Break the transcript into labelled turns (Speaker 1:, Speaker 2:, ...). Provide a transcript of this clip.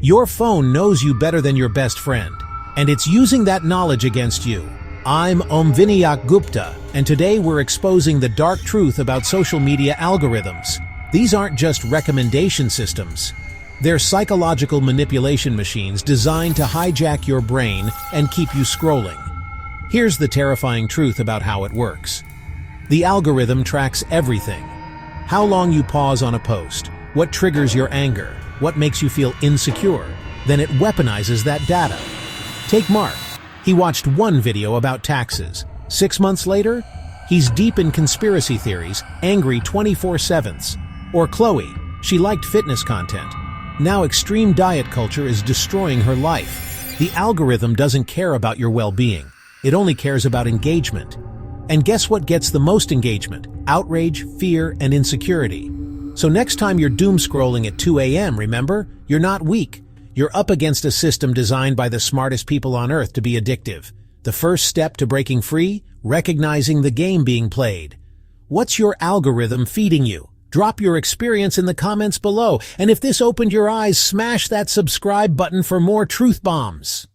Speaker 1: Your phone knows you better than your best friend, and it's using that knowledge against you. I'm Vinayak Gupta, and today we're exposing the dark truth about social media algorithms. These aren't just recommendation systems. They're psychological manipulation machines designed to hijack your brain and keep you scrolling. Here's the terrifying truth about how it works. The algorithm tracks everything. How long you pause on a post, what triggers your anger, what makes you feel insecure. Then it weaponizes that data. Take Mark. He watched one video about taxes. 6 months later, he's deep in conspiracy theories, angry 24/7. Or Chloe. She liked fitness content. Now extreme diet culture is destroying her life. The algorithm doesn't care about your well-being. It only cares about engagement. And guess what gets the most engagement? Outrage, fear, and insecurity. So next time you're doom scrolling at 2 a.m., remember, you're not weak. You're up against a system designed by the smartest people on earth to be addictive. The first step to breaking free? Recognizing the game being played. What's your algorithm feeding you? Drop your experience in the comments below. And if this opened your eyes, smash that subscribe button for more truth bombs.